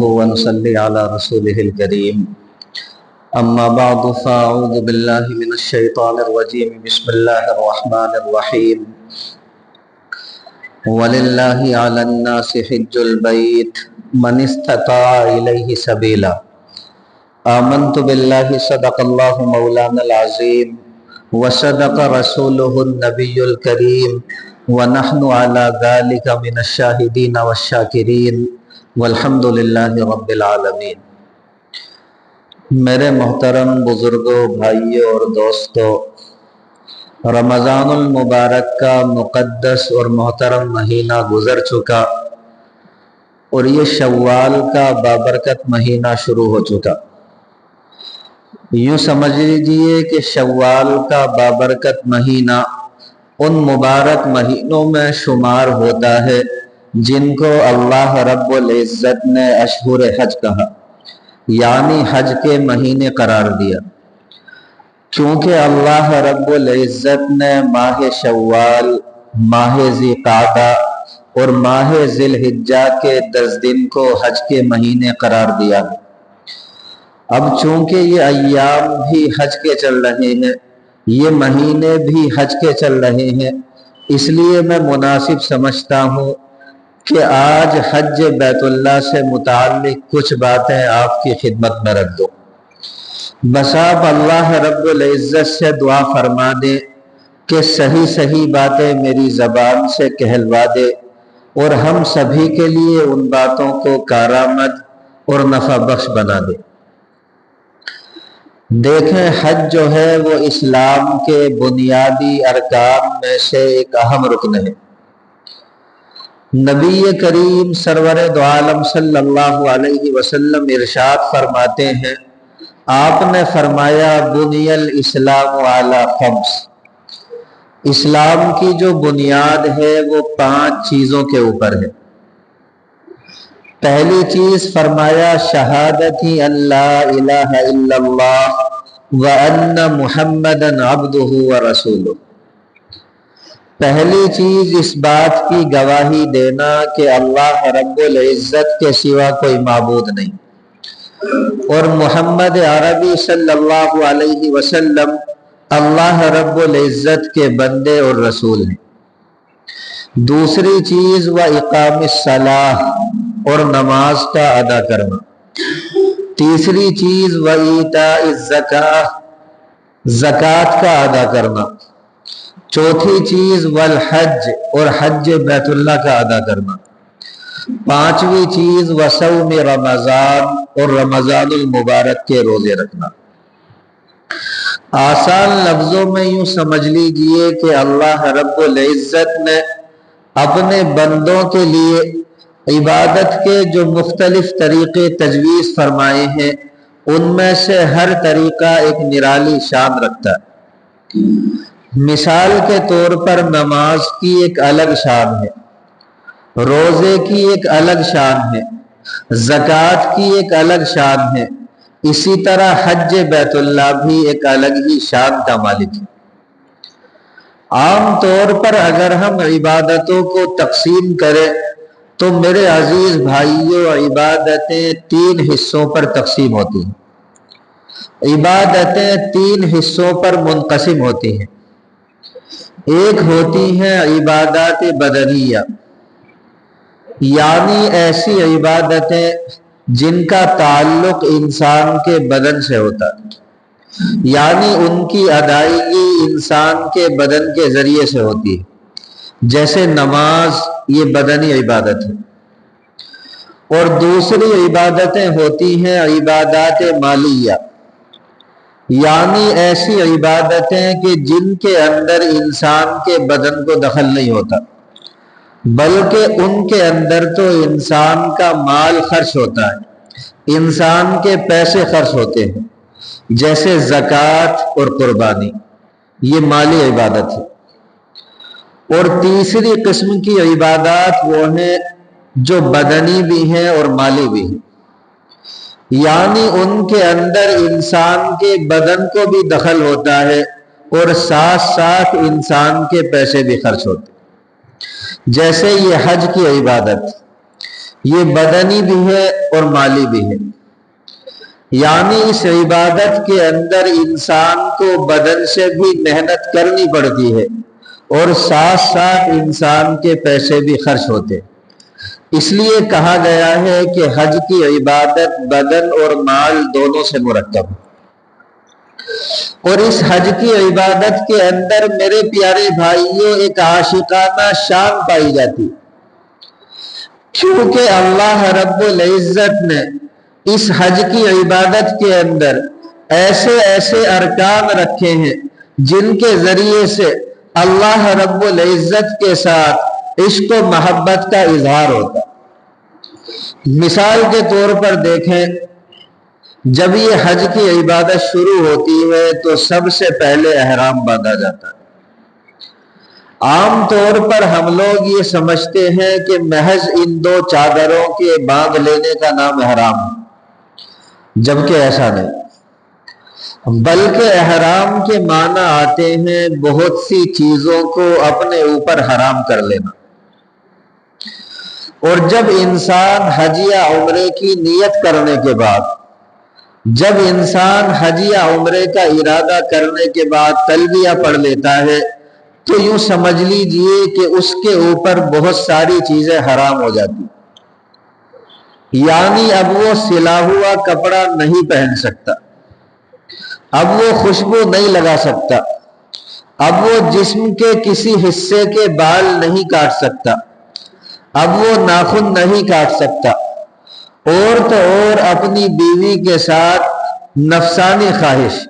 ونصلي على رسوله الكريم أما بعد فأعوذ بالله من الشيطان الرجيم بسم الله الرحمن الرحيم ولله على الناس حج البيت من استطاع إليه سبيلا آمنت بالله صدق الله مولانا العظيم وصدق رسوله النبي الكريم ونحن على ذلك من الشاهدين والشاكرين والحمد للہ رب العالمین۔ میرے محترم بزرگوں، بھائیوں اور دوستوں، رمضان المبارک کا مقدس اور محترم مہینہ گزر چکا اور یہ شوال کا بابرکت مہینہ شروع ہو چکا۔ یوں سمجھ لیجیے کہ شوال کا بابرکت مہینہ ان مبارک مہینوں میں شمار ہوتا ہے جن کو اللہ رب العزت نے اشہر حج کہا، یعنی حج کے مہینے قرار دیا، کیونکہ اللہ رب العزت نے ماہ شوال، ماہ ذی قعدہ اور ماہ ذی الحجہ کے 10 دن کو حج کے مہینے قرار دیا۔ اب چونکہ یہ ایام بھی حج کے چل رہے ہیں، یہ مہینے بھی حج کے چل رہے ہیں، اس لیے میں مناسب سمجھتا ہوں کہ آج حج بیت اللہ سے متعلق کچھ باتیں آپ کی خدمت میں رکھ دو۔ بس آپ اللہ رب العزت سے دعا فرما دے کہ صحیح صحیح باتیں میری زبان سے کہلوا دے اور ہم سبھی کے لیے ان باتوں کو کارآمد اور نفع بخش بنا دے۔ دیکھیں، حج جو ہے وہ اسلام کے بنیادی ارکان میں سے ایک اہم رکن ہے۔ نبی کریم سرور دو عالم صلی اللہ علیہ وسلم ارشاد فرماتے ہیں، آپ نے فرمایا بنی الاسلام علی خمس، اسلام کی جو بنیاد ہے وہ 5 چیزوں کے اوپر ہے۔ پہلی چیز فرمایا شہادتی ان لا الہ الا اللہ وان محمدا عبدہ ورسولہ، پہلی چیز اس بات کی گواہی دینا کہ اللہ رب العزت کے سوا کوئی معبود نہیں اور محمد عربی صلی اللہ علیہ وسلم اللہ رب العزت کے بندے اور رسول ہیں۔ دوسری چیز و اقام الصلاۃ، اور نماز کا ادا کرنا۔ تیسری چیز و ایتاء الزکاۃ، زکوٰۃ کا ادا کرنا۔ چوتھی چیز والحج، اور حج بیت اللہ کا ادا کرنا۔ پانچویں چیز وصوم رمضان، اور رمضان المبارک کے روزے رکھنا۔ آسان لفظوں میں یوں سمجھ لیجئے کہ اللہ رب العزت نے اپنے بندوں کے لیے عبادت کے جو مختلف طریقے تجویز فرمائے ہیں، ان میں سے ہر طریقہ ایک نرالی شان رکھتا ہے۔ مثال کے طور پر نماز کی ایک الگ شان ہے، روزے کی ایک الگ شان ہے، زکوٰۃ کی ایک الگ شان ہے، اسی طرح حج بیت اللہ بھی ایک الگ ہی شان کا مالک ہے۔ عام طور پر اگر ہم عبادتوں کو تقسیم کریں تو میرے عزیز بھائیوں، عبادتیں 3 حصوں پر تقسیم ہوتی ہیں، عبادتیں 3 حصوں پر منقسم ہوتی ہیں۔ ایک ہوتی ہیں عبادات بدنیہ، یعنی ایسی عبادتیں جن کا تعلق انسان کے بدن سے ہوتا ہے، یعنی ان کی ادائیگی انسان کے بدن کے ذریعے سے ہوتی ہے، جیسے نماز، یہ بدنی عبادت ہے۔ اور دوسری عبادتیں ہوتی ہیں عبادات مالیہ، یعنی ایسی عبادتیں کہ جن کے اندر انسان کے بدن کو دخل نہیں ہوتا، بلکہ ان کے اندر تو انسان کا مال خرچ ہوتا ہے، انسان کے پیسے خرچ ہوتے ہیں، جیسے زکوٰۃ اور قربانی، یہ مالی عبادت ہے۔ اور تیسری قسم کی عبادات وہ ہیں جو بدنی بھی ہیں اور مالی بھی ہیں، یعنی ان کے اندر انسان کے بدن کو بھی دخل ہوتا ہے اور ساتھ ساتھ انسان کے پیسے بھی خرچ ہوتے ہیں، جیسے یہ حج کی عبادت، یہ بدنی بھی ہے اور مالی بھی ہے، یعنی اس عبادت کے اندر انسان کو بدن سے بھی محنت کرنی پڑتی ہے اور ساتھ ساتھ انسان کے پیسے بھی خرچ ہوتے، اس لیے کہا گیا ہے کہ حج کی عبادت بدن اور مال دونوں سے مرکب ہے۔ اور اس حج کی عبادت کے اندر میرے پیارے بھائیوں ایک عاشقانہ شان پائی جاتی، کیونکہ اللہ رب العزت نے اس حج کی عبادت کے اندر ایسے ایسے ارکان رکھے ہیں جن کے ذریعے سے اللہ رب العزت کے ساتھ عشق و محبت کا اظہار ہوتا۔ مثال کے طور پر دیکھیں، جب یہ حج کی عبادت شروع ہوتی ہے تو سب سے پہلے احرام باندھا جاتا ہے۔ عام طور پر ہم لوگ یہ سمجھتے ہیں کہ محض ان دو چادروں کے باندھ لینے کا نام احرام ہے، جبکہ ایسا نہیں، بلکہ احرام کے معنی آتے ہیں بہت سی چیزوں کو اپنے اوپر حرام کر لینا۔ اور جب انسان حج یا عمرے کی نیت کرنے کے بعد، جب انسان حج یا عمرے کا ارادہ کرنے کے بعد تلبیہ پڑھ لیتا ہے تو یوں سمجھ لیجئے کہ اس کے اوپر بہت ساری چیزیں حرام ہو جاتی، یعنی اب وہ سلا ہوا کپڑا نہیں پہن سکتا، اب وہ خوشبو نہیں لگا سکتا، اب وہ جسم کے کسی حصے کے بال نہیں کاٹ سکتا، اب وہ ناخن نہیں کاٹ سکتا، اور تو اور اپنی بیوی کے ساتھ نفسانی خواہش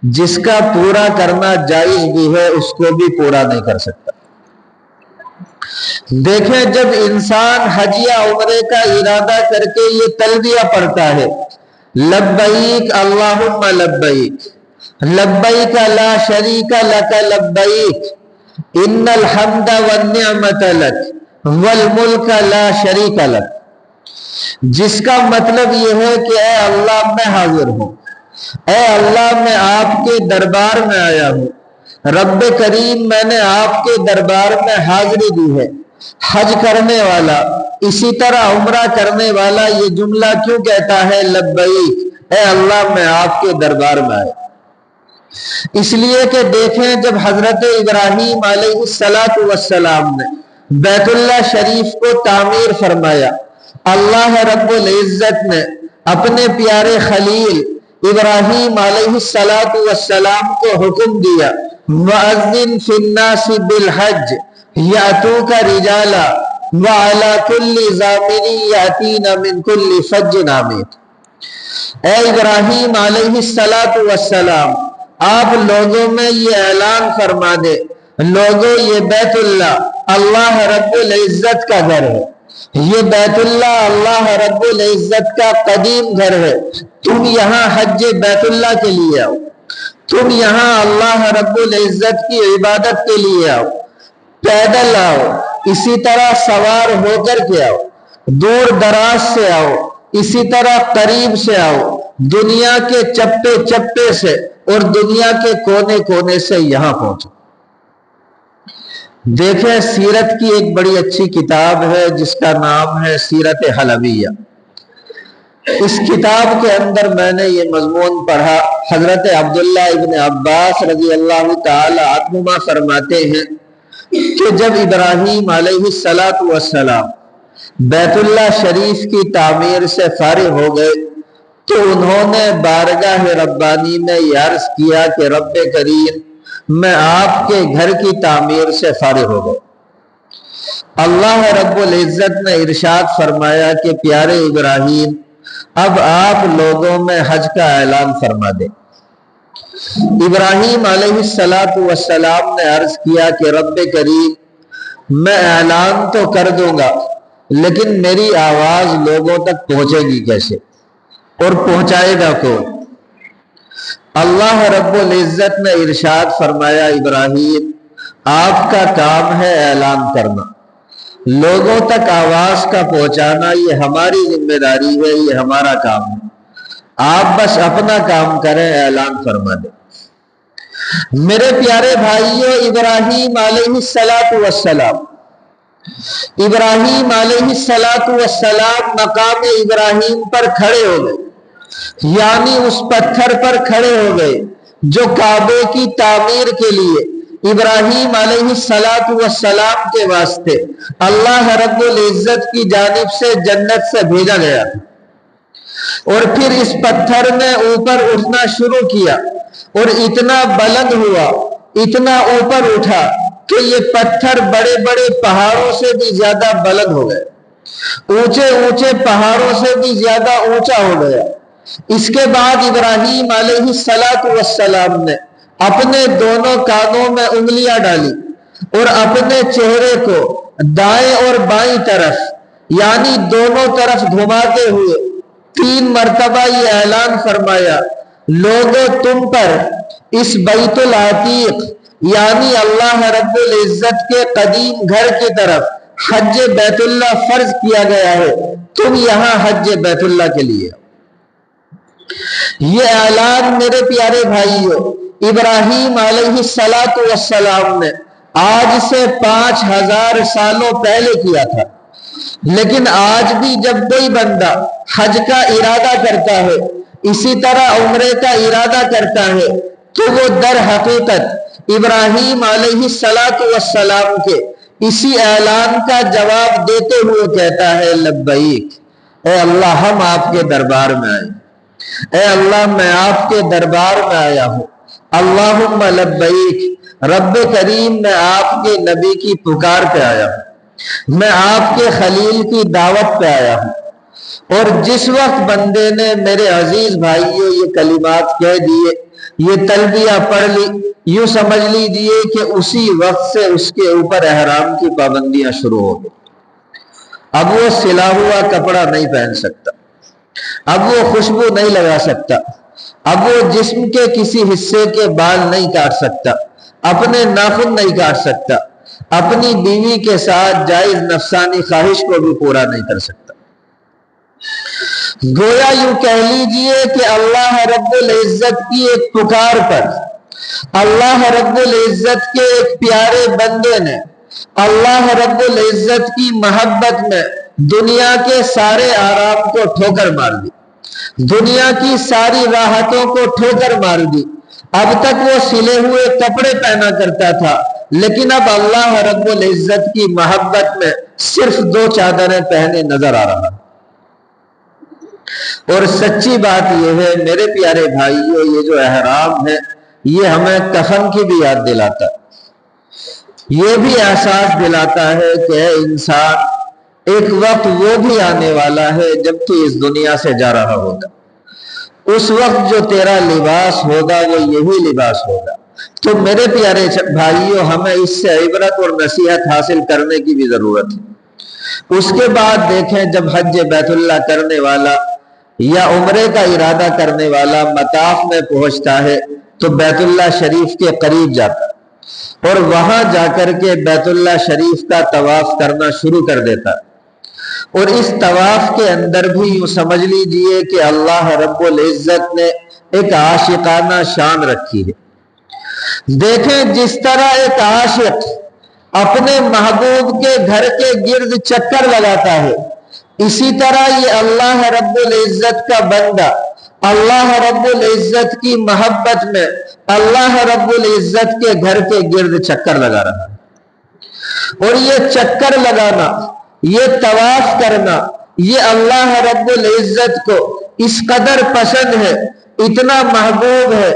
جس کا پورا کرنا جائز بھی ہے اس کو بھی پورا نہیں کر سکتا۔ دیکھیں، جب انسان حج یا عمرے کا ارادہ کر کے یہ تلبیہ پڑھتا ہے، لبیک اللہم لبیک لبیک لا شریک لک لبیک ان الحمد والنعمت لک والملک لا شریک لک، جس کا مطلب یہ ہے کہ اے اللہ میں حاضر ہوں، اے اللہ میں آپ کے دربار میں آیا ہوں، رب کریم میں نے آپ کے دربار میں حاضری دی ہے۔ حج کرنے والا، اسی طرح عمرہ کرنے والا یہ جملہ کیوں کہتا ہے لبیک، اے اللہ میں آپ کے دربار میں آیا؟ اس لیے کہ دیکھیں، جب حضرت ابراہیم علیہ السلام نے بیت اللہ شریف کو تعمیر فرمایا، اللہ رب العزت نے اپنے پیارے خلیل ابراہیم علیہ السلام کو حکم دیا، وَأَذِّن فِي النَّاسِ بِالْحَجِّ يَأْتُوكَ رِجَالًا وَعَلَى كُلِّ ضَامِرٍ يَأْتِينَ مِنْ كُلِّ فَجٍّ عَمِيقٍ۔ اے ابراہیم علیہ السلام، آپ لوگوں میں یہ اعلان فرما دے، لوگوں یہ بیت اللہ اللہ رب العزت کا گھر ہے، یہ بیت اللہ اللہ رب العزت کا قدیم گھر ہے، تم یہاں حج بیت اللہ کے لیے آؤ، تم یہاں اللہ رب العزت کی عبادت کے لیے آؤ، پیدل آؤ، اسی طرح سوار ہو کر کے آؤ، دور دراز سے آؤ، اسی طرح قریب سے آؤ، دنیا کے چپے چپے سے اور دنیا کے کونے کونے سے یہاں پہنچو۔ دیکھیں، سیرت کی ایک بڑی اچھی کتاب ہے جس کا نام ہے سیرت حلبیہ۔ اس کتاب کے اندر میں نے یہ مضمون پڑھا، حضرت عبداللہ ابن عباس رضی اللہ تعالی عنہما فرماتے ہیں کہ جب ابراہیم علیہ السلام بیت اللہ شریف کی تعمیر سے فارغ ہو گئے تو انہوں نے بارگاہ ربانی میں یہ عرض کیا کہ رب کریم، میں آپ کے گھر کی تعمیر سے فارغ ہو گیا۔ اللہ رب العزت نے ارشاد فرمایا کہ پیارے ابراہیم، اب آپ لوگوں میں حج کا اعلان فرما دیں۔ ابراہیم علیہ السلام نے عرض کیا کہ رب کریم، میں اعلان تو کر دوں گا لیکن میری آواز لوگوں تک پہنچے گی کیسے، اور پہنچائے گا کون؟ اللہ رب العزت نے ارشاد فرمایا، ابراہیم، آپ کا کام ہے اعلان کرنا، لوگوں تک آواز کا پہنچانا یہ ہماری ذمہ داری ہے، یہ ہمارا کام ہے، آپ بس اپنا کام کریں، اعلان فرما دیں۔ میرے پیارے بھائیوں، ابراہیم علیہ السلام ابراہیم علیہ السلام مقام ابراہیم پر کھڑے ہو گئے، یعنی اس پتھر پر کھڑے ہو گئے جو کعبے کی تعمیر کے لیے ابراہیم علیہ السلام کے واسطے اللہ رب العزت کی جانب سے جنت سے بھیجا گیا، اور پھر اس پتھر نے اوپر اٹھنا شروع کیا اور اتنا بلند ہوا، اتنا اوپر اٹھا کہ یہ پتھر بڑے بڑے پہاڑوں سے بھی زیادہ بلند ہو گئے، اونچے اونچے پہاڑوں سے بھی زیادہ اونچا ہو گیا۔ اس کے بعد ابراہیم علیہ السلام نے اپنے دونوں کانوں میں انگلیاں ڈالی اور اپنے چہرے کو دائیں اور بائیں طرف یعنی دونوں طرف گھماتے ہوئے 3 مرتبہ یہ اعلان فرمایا، لوگوں تم پر اس بیت العتیق یعنی اللہ رب العزت کے قدیم گھر کی طرف حج بیت اللہ فرض کیا گیا ہے، تم یہاں حج بیت اللہ کے لیے۔ یہ اعلان میرے پیارے بھائیوں ابراہیم علیہ السلام نے آج سے 5000 سالوں پہلے کیا تھا، لیکن آج بھی جب کوئی بندہ حج کا ارادہ کرتا ہے، اسی طرح عمرے کا ارادہ کرتا ہے، تو وہ در حقیقت ابراہیم علیہ السلام کے اسی اعلان کا جواب دیتے ہوئے کہتا ہے، لبیک، اے اللہ ہم آپ کے دربار میں آئے، اے اللہ میں آپ کے دربار میں آیا ہوں، اللہم لبیک، رب کریم میں آپ کے نبی کی پکار پہ آیا ہوں، میں آپ کے خلیل کی دعوت پہ آیا ہوں۔ اور جس وقت بندے نے میرے عزیز بھائیوں یہ کلمات کہہ دیے، یہ تلبیہ پڑھ لی، یوں سمجھ لیجئے کہ اسی وقت سے اس کے اوپر احرام کی پابندیاں شروع ہو گئی۔ اب وہ سلا ہوا کپڑا نہیں پہن سکتا، اب وہ خوشبو نہیں لگا سکتا، اب وہ جسم کے کسی حصے کے بال نہیں کاٹ سکتا، اپنے ناخن نہیں کاٹ سکتا، اپنی بیوی کے ساتھ جائز نفسانی خواہش کو بھی پورا نہیں کر سکتا۔ گویا یوں کہہ لیجئے کہ اللہ رب العزت کی ایک پکار پر اللہ رب العزت کے ایک پیارے بندے نے اللہ رب العزت کی محبت میں دنیا کے سارے آرام کو ٹھوکر مار دی، دنیا کی ساری راحتوں کو ٹھوکر مار دی۔ اب تک وہ سلے ہوئے کپڑے پہنا کرتا تھا، لیکن اب اللہ رب العزت کی محبت میں صرف 2 چادریں پہنے نظر آ رہا۔ اور سچی بات یہ ہے میرے پیارے بھائیوں، یہ جو احرام ہے یہ ہمیں کفن کی بھی یاد دلاتا ہے، یہ بھی احساس دلاتا ہے کہ اے انسان، ایک وقت وہ بھی آنے والا ہے جب تو اس دنیا سے جا رہا ہوگا، اس وقت جو تیرا لباس ہوگا وہ یہی لباس ہوگا۔ تو میرے پیارے بھائیوں، ہمیں اس سے عبرت اور نصیحت حاصل کرنے کی بھی ضرورت ہے۔ اس کے بعد دیکھیں، جب حج بیت اللہ کرنے والا یا عمرے کا ارادہ کرنے والا مطاف میں پہنچتا ہے تو بیت اللہ شریف کے قریب جاتا ہے اور وہاں جا کر کے بیت اللہ شریف کا طواف کرنا شروع کر دیتا ہے۔ اور اس طواف کے اندر بھی یوں سمجھ لیجئے کہ اللہ رب العزت نے ایک عاشقانہ شان رکھی ہے۔ دیکھیں، جس طرح ایک عاشق اپنے محبوب کے گھر کے گرد چکر لگاتا ہے، اسی طرح یہ اللہ رب العزت کا بندہ اللہ رب العزت کی محبت میں اللہ رب العزت کے گھر کے گرد چکر لگا رہا ہے۔ اور یہ چکر لگانا، یہ طواف کرنا، یہ اللہ رب العزت کو اس قدر پسند ہے، اتنا محبوب ہے،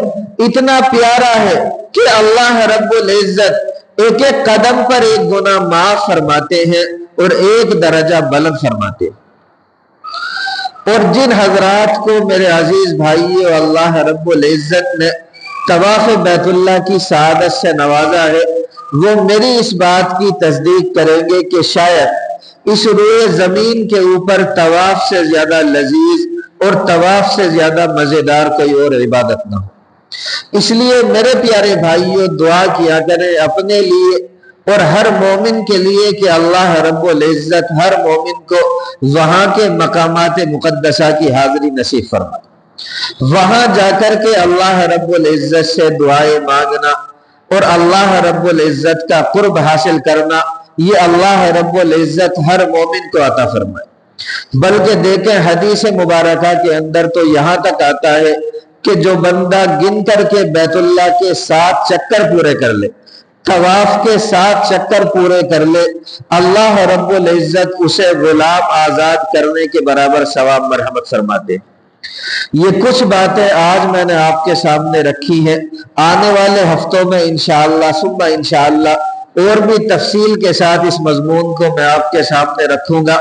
اتنا پیارا ہے کہ اللہ رب العزت ایک ایک قدم پر ایک گناہ معاف فرماتے ہیں اور ایک درجہ بلند فرماتے ہیں۔ اور جن حضرات کو میرے عزیز بھائیو اللہ رب العزت نے طواف بیت اللہ کی سعادت سے نوازا ہے، وہ میری اس بات کی تصدیق کریں گے کہ شاید اس روئے زمین کے اوپر طواف سے زیادہ لذیذ اور طواف سے زیادہ مزیدار کوئی اور عبادت نہ ہو۔ اس لیے میرے پیارے بھائیو، دعا کیا کریں اپنے لیے اور ہر مومن کے لیے کہ اللہ رب العزت ہر مومن کو وہاں کے مقامات مقدسہ کی حاضری نصیب فرمائے، وہاں جا کر کے اللہ رب العزت سے دعائیں مانگنا اور اللہ رب العزت کا قرب حاصل کرنا یہ اللہ رب العزت ہر مومن کو عطا فرمائے۔ بلکہ دیکھیں حدیث مبارکہ کے اندر تو یہاں تک آتا ہے کہ جو بندہ گن کر کے بیت اللہ کے 7 چکر پورے کر لے، طواف کے 7 چکر پورے کر لے، اللہ رب العزت اسے غلام آزاد کرنے کے برابر ثواب مرحمت فرماتے۔ یہ کچھ باتیں آج میں نے آپ کے سامنے رکھی ہیں، آنے والے ہفتوں میں انشاءاللہ ثم انشاءاللہ اور بھی تفصیل کے ساتھ اس مضمون کو میں آپ کے سامنے رکھوں گا۔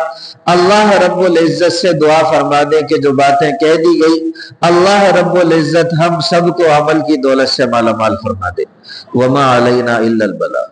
اللہ رب العزت سے دعا فرما دیں کہ جو باتیں کہہ دی گئی اللہ رب العزت ہم سب کو عمل کی دولت سے مالا مال فرما دے۔ وما علینا الا البلاغ۔